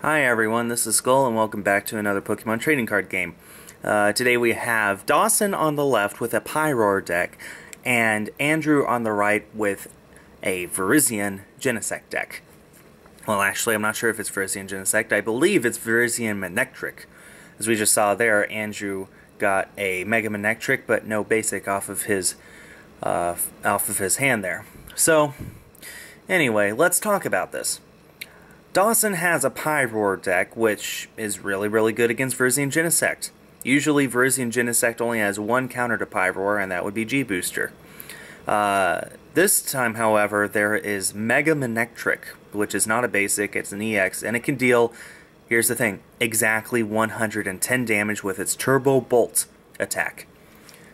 Hi everyone, this is Skull and welcome back to another Pokemon trading card game. Today we have Dawson on the left with a Pyroar deck and Andrew on the right with a Virizion Genesect deck. Well, actually, I'm not sure if it's Virizion Genesect. I believe it's Virizion Manectric. As we just saw there, Andrew got a Mega Manectric but no basic off of his hand there. So, anyway, let's talk about this. Dawson has a Pyroar deck, which is really good against Virizion Genesect. Usually, Virizion Genesect only has one counter to Pyroar, and that would be G-Booster. This time, however, there is Mega Manectric, which is not a basic, it's an EX, and it can deal, here's the thing, exactly 110 damage with its Turbo Bolt attack.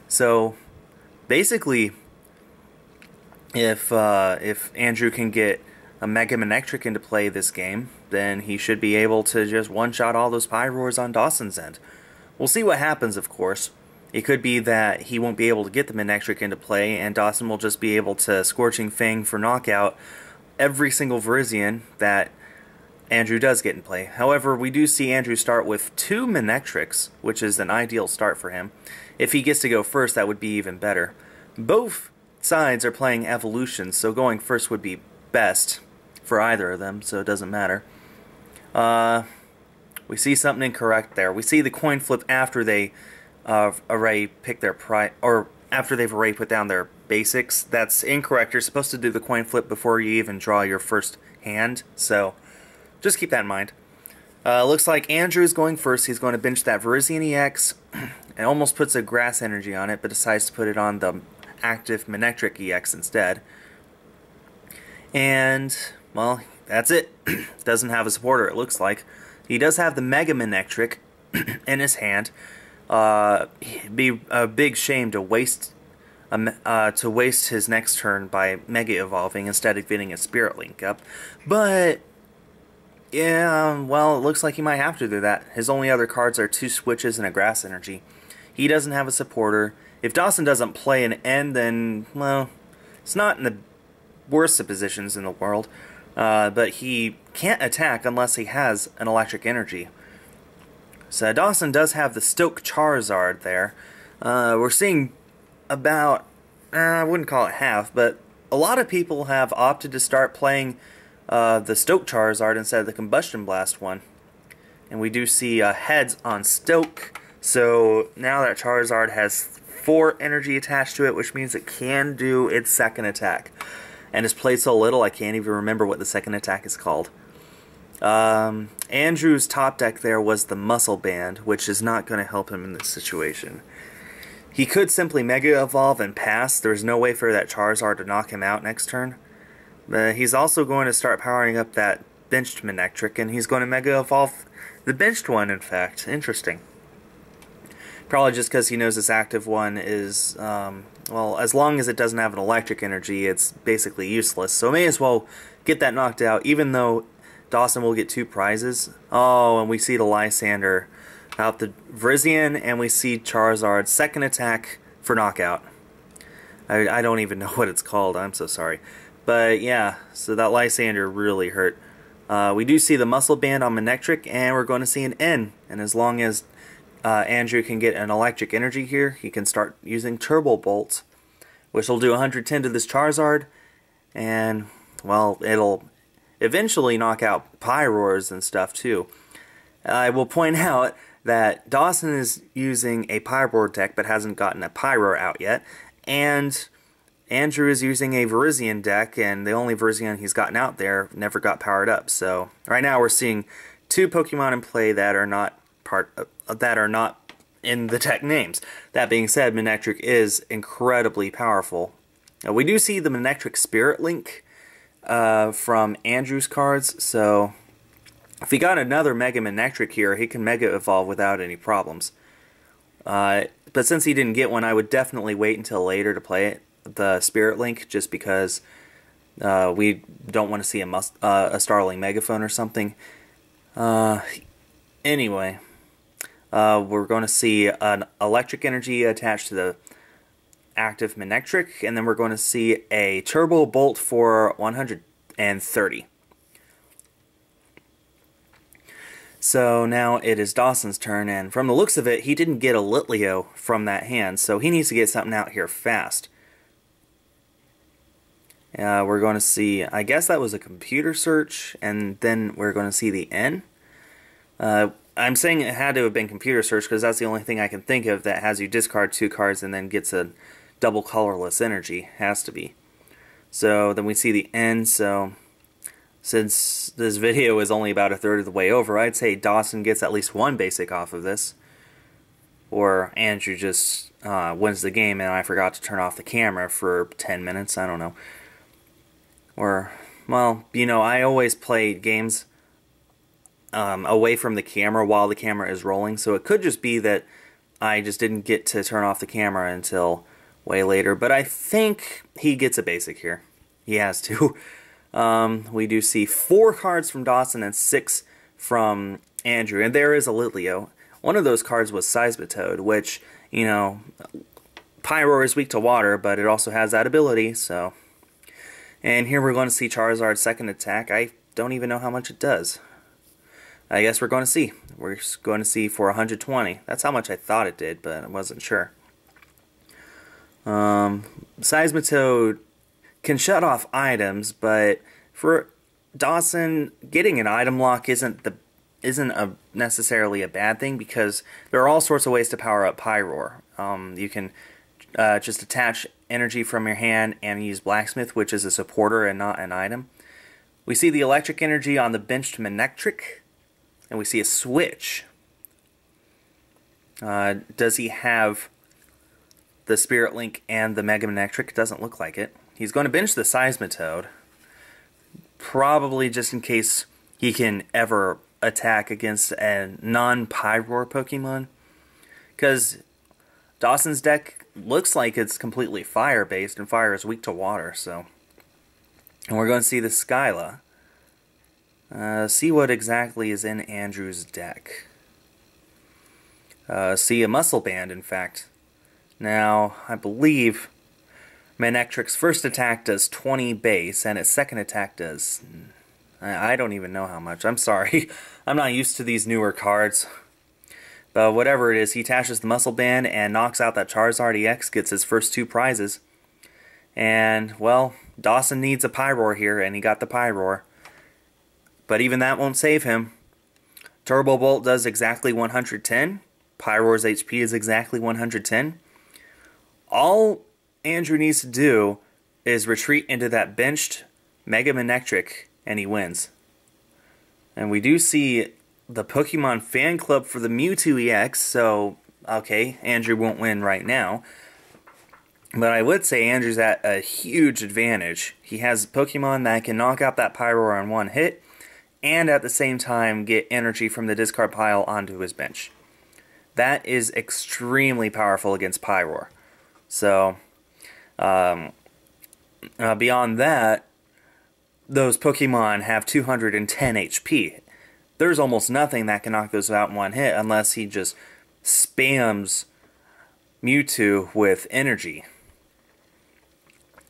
So, basically, if Andrew can get a Mega Manectric into play this game, then he should be able to just one-shot all those Pyroars on Dawson's end. We'll see what happens, of course. It could be that he won't be able to get the Manectric into play, and Dawson will just be able to Scorching Fang for knockout every single Virizion that Andrew does get in play. However, we do see Andrew start with 2 Manectrics, which is an ideal start for him. If he gets to go first, that would be even better. Both sides are playing evolutions, so going first would be best for either of them, so it doesn't matter. We see something incorrect there. We see the coin flip after they already pick their or after they've already put down their basics. That's incorrect. You're supposed to do the coin flip before you even draw your first hand, so just keep that in mind. Looks like Andrew's going first. He's going to bench that Virizion EX and almost puts a Grass Energy on it, but decides to put it on the active Manectric EX instead. And, well, that's it. Doesn't have a supporter, it looks like. He does have the Mega Manectric in his hand. It'd be a big shame to waste his next turn by Mega Evolving instead of getting a Spirit Link up. But, yeah, well, it looks like he might have to do that. His only other cards are 2 Switches and a Grass Energy. He doesn't have a supporter. If Dawson doesn't play an end, then, well, it's not in the worst of positions in the world, but he can't attack unless he has an Electric Energy. So Dawson does have the Stoke Charizard there. We're seeing about, I wouldn't call it half, but a lot of people have opted to start playing the Stoke Charizard instead of the Combustion Blast one. And we do see heads on Stoke, so now that Charizard has 4 energy attached to it, which means it can do its second attack. And it's played so little, I can't even remember what the second attack is called. Andrew's top deck there was the Muscle Band, which is not going to help him in this situation. He could simply Mega Evolve and pass. There's no way for that Charizard to knock him out next turn. But he's also going to start powering up that benched Manectric, and he's going to Mega Evolve the benched one, in fact. Interesting. Probably just because he knows this active one is, well, as long as it doesn't have an Electric Energy, it's basically useless. So may as well get that knocked out, even though Dawson will get 2 prizes. Oh, and we see the Lysander out the Virizion, and we see Charizard's second attack for knockout. I don't even know what it's called, I'm so sorry. But yeah, so that Lysander really hurt. We do see the Muscle Band on Manectric, and we're going to see an N. And as long as Andrew can get an Electric Energy here, he can start using Turbo Bolt, which will do 110 to this Charizard, and, well, it'll eventually knock out Pyroars and stuff too. I will point out that Dawson is using a Pyroar deck but hasn't gotten a Pyroar out yet, and Andrew is using a Virizion deck, and the only Virizion he's gotten out there never got powered up. So right now we're seeing 2 Pokemon in play that are not in the deck names. That being said, Manectric is incredibly powerful. We do see the Manectric Spirit Link from Andrew's cards, so if he got another Mega Manectric here, he can Mega Evolve without any problems. But since he didn't get one, I would definitely wait until later to play it, the Spirit Link, just because we don't want to see a Starling Megaphone or something. Anyway, we're going to see an Electric Energy attached to the active Manectric, and then we're going to see a Turbo Bolt for 130. So now it is Dawson's turn, and from the looks of it, he didn't get a Litleo from that hand, so he needs to get something out here fast. We're going to see, I guess that was a computer search, and then we're going to see the N. I'm saying it had to have been computer search because that's the only thing I can think of that has you discard 2 cards and then gets a double colorless energy. Has to be. So then we see the N, so since this video is only about a third of the way over, I'd say Dawson gets at least 1 basic off of this. Or Andrew just wins the game and I forgot to turn off the camera for 10 minutes, I don't know. Or, well, you know, I always play games away from the camera while the camera is rolling, so it could just be that I just didn't get to turn off the camera until way later. But I think he gets a basic here. He has to. We do see 4 cards from Dawson and 6 from Andrew, and there is a Litleo. One of those cards was Seismitoad, which, you know, Pyroar is weak to water, but it also has that ability, so. And here we're going to see Charizard's second attack. I don't even know how much it does. I guess we're going to see. We're going to see for 120. That's how much I thought it did, but I wasn't sure. Seismitoad can shut off items, but for Dawson, getting an item lock isn't necessarily a bad thing because there are all sorts of ways to power up Pyroar. You can just attach energy from your hand and use Blacksmith, which is a supporter and not an item. We see the electric energy on the benched Manectric, and we see a switch. Does he have the Spirit Link and the Mega Manectric? Doesn't look like it. He's going to bench the Seismitoad, probably just in case he can ever attack against a non-Pyroar Pokemon, because Dawson's deck looks like it's completely fire-based, and fire is weak to water, so. And we're going to see the Skyla. See what exactly is in Andrew's deck. See a Muscle Band, in fact. Now, I believe Manectric's first attack does 20 base, and its second attack does... I don't even know how much. I'm sorry. I'm not used to these newer cards. But whatever it is, he attaches the Muscle Band and knocks out that Charizard EX, gets his first 2 prizes. And, well, Dawson needs a Pyroar here, and he got the Pyroar. But even that won't save him. Turbo Bolt does exactly 110. Pyroar's HP is exactly 110. All Andrew needs to do is retreat into that benched Mega Manectric, and he wins. And we do see the Pokemon Fan Club for the Mewtwo EX, so, okay, Andrew won't win right now. But I would say Andrew's at a huge advantage. He has Pokemon that can knock out that Pyroar on 1 hit, and at the same time get energy from the discard pile onto his bench. That is extremely powerful against Pyroar. So, beyond that, those Pokemon have 210 HP. There's almost nothing that can knock those out in 1 hit unless he just spams Mewtwo with energy.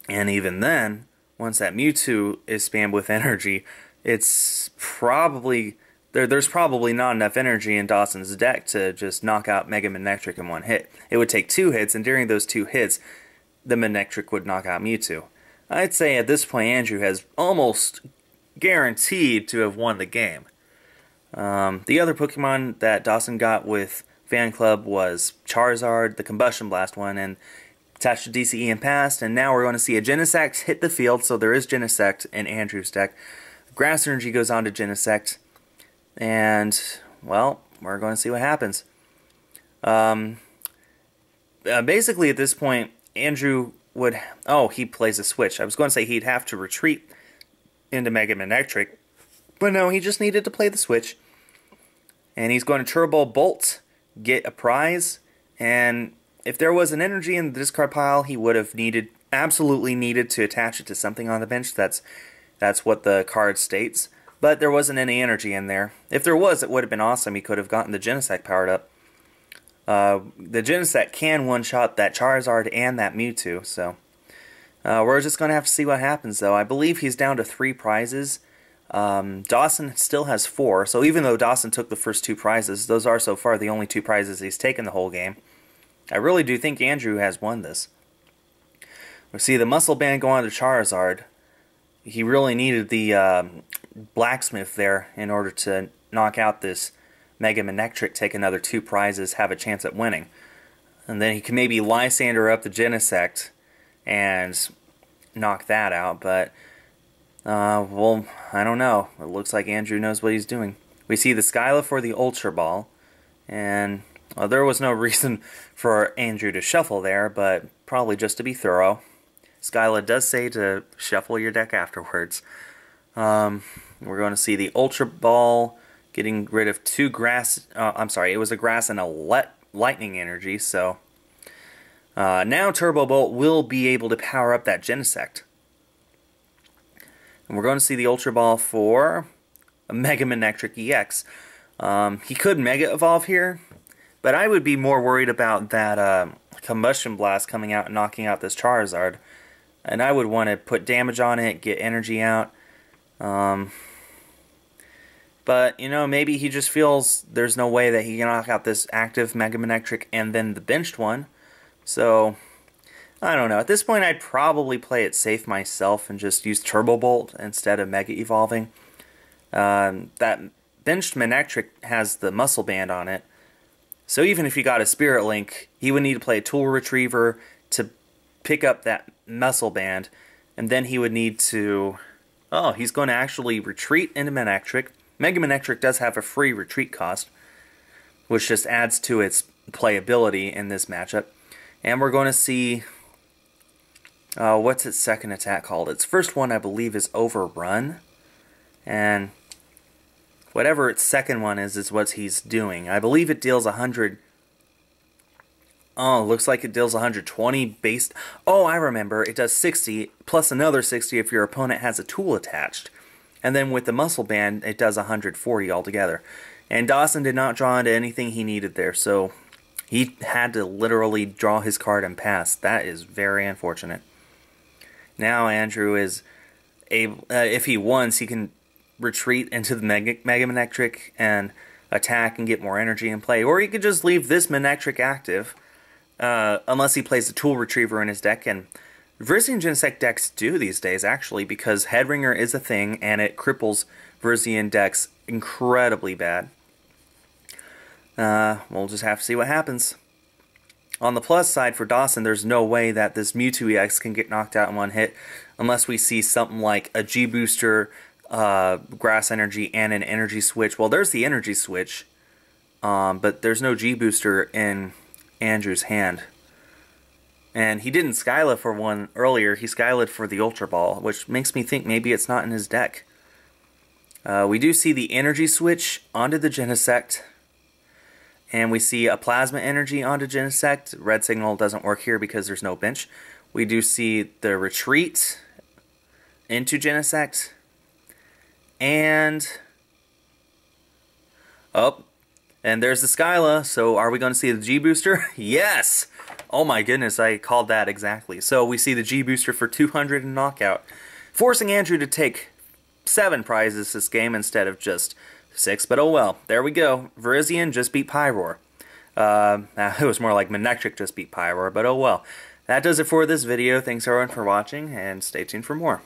And even then, once that Mewtwo is spammed with energy, it's probably... There's probably not enough energy in Dawson's deck to just knock out Mega Manectric in 1 hit. It would take 2 hits, and during those 2 hits, the Manectric would knock out Mewtwo. I'd say at this point Andrew has almost guaranteed to have won the game. The other Pokemon that Dawson got with Fan Club was Charizard, the Combustion Blast one, and attached to DCE and passed, and now we're going to see a Genesect hit the field, so there is Genesect in Andrew's deck. Grass Energy goes on to Genesect. And, well, we're going to see what happens. Basically, at this point, Andrew would... Oh, he plays a switch. I was going to say he'd have to retreat into Mega Manectric. But no, he just needed to play the switch. And he's going to Turbo Bolt, get a prize. And if there was an energy in the discard pile, he would have absolutely needed to attach it to something on the bench. That's what the card states. But there wasn't any energy in there. If there was, it would have been awesome. He could have gotten the Genesect powered up. The Genesect can one-shot that Charizard and that Mewtwo, so... we're just going to have to see what happens, though. I believe he's down to 3 prizes. Dawson still has 4, so even though Dawson took the first 2 prizes, those are so far the only 2 prizes he's taken the whole game. I really do think Andrew has won this. We see the Muscle Band go on to Charizard. He really needed the Blacksmith there in order to knock out this Mega Manectric, take another 2 prizes, have a chance at winning. And then he can maybe Lysander up the Genesect and knock that out, but well, I don't know. It looks like Andrew knows what he's doing. We see the Skyla for the Ultra Ball, and there was no reason for Andrew to shuffle there, but probably just to be thorough. Skyla does say to shuffle your deck afterwards. We're going to see the Ultra Ball getting rid of 2 grass. I'm sorry, it was a grass and a lightning energy, so now Turbo Bolt will be able to power up that Genesect. And we're going to see the Ultra Ball for a Mega Manectric EX. He could Mega Evolve here, but I would be more worried about that Combustion Blast coming out and knocking out this Charizard. And I would want to put damage on it, get energy out. But, you know, maybe he just feels there's no way that he can knock out this active Mega Manectric and then the benched one. So, I don't know. At this point, I'd probably play it safe myself and just use Turbo Bolt instead of Mega Evolving. That benched Manectric has the Muscle Band on it. So even if he got a Spirit Link, he would need to play a Tool Retriever to pick up that Muscle Band. And then he would need to... Oh, he's going to actually retreat into Manectric. Mega Manectric does have a free retreat cost, which just adds to its playability in this matchup. And we're going to see... what's its second attack called? Its first one, I believe, is Overrun. And whatever its second one is what he's doing. I believe it deals 100... Oh, looks like it deals 120 based... Oh, I remember. It does 60, plus another 60 if your opponent has a tool attached. And then with the Muscle Band, it does 140 altogether. And Dawson did not draw into anything he needed there, so he had to literally draw his card and pass. That is very unfortunate. Now Andrew is able... if he wants, he can retreat into the Mega Manectric and attack and get more energy in play. Or he could just leave this Manectric active, unless he plays the Tool Retriever in his deck. And Virizion Genesect decks do these days, actually, because Headringer is a thing, and it cripples Virizion decks incredibly bad. We'll just have to see what happens. On the plus side for Dawson, there's no way that this Mewtwo EX can get knocked out in one hit, unless we see something like a G-Booster, Grass Energy, and an Energy Switch. Well, there's the Energy Switch, but there's no G-Booster in Andrew's hand. And he didn't Skyla for one earlier, he Skyla'd for the Ultra Ball, which makes me think maybe it's not in his deck. We do see the Energy Switch onto the Genesect, and we see a Plasma Energy onto Genesect. Red Signal doesn't work here because there's no bench. We do see the Retreat into Genesect, and... Oh, and there's the Skyla, so are we going to see the G-Booster? Yes! Oh my goodness, I called that exactly. So we see the G-Booster for 200 in Knockout, forcing Andrew to take 7 prizes this game instead of just 6, but oh well. There we go. Virizion just beat Pyroar. It was more like Manectric just beat Pyroar, but oh well. That does it for this video. Thanks everyone for watching, and stay tuned for more.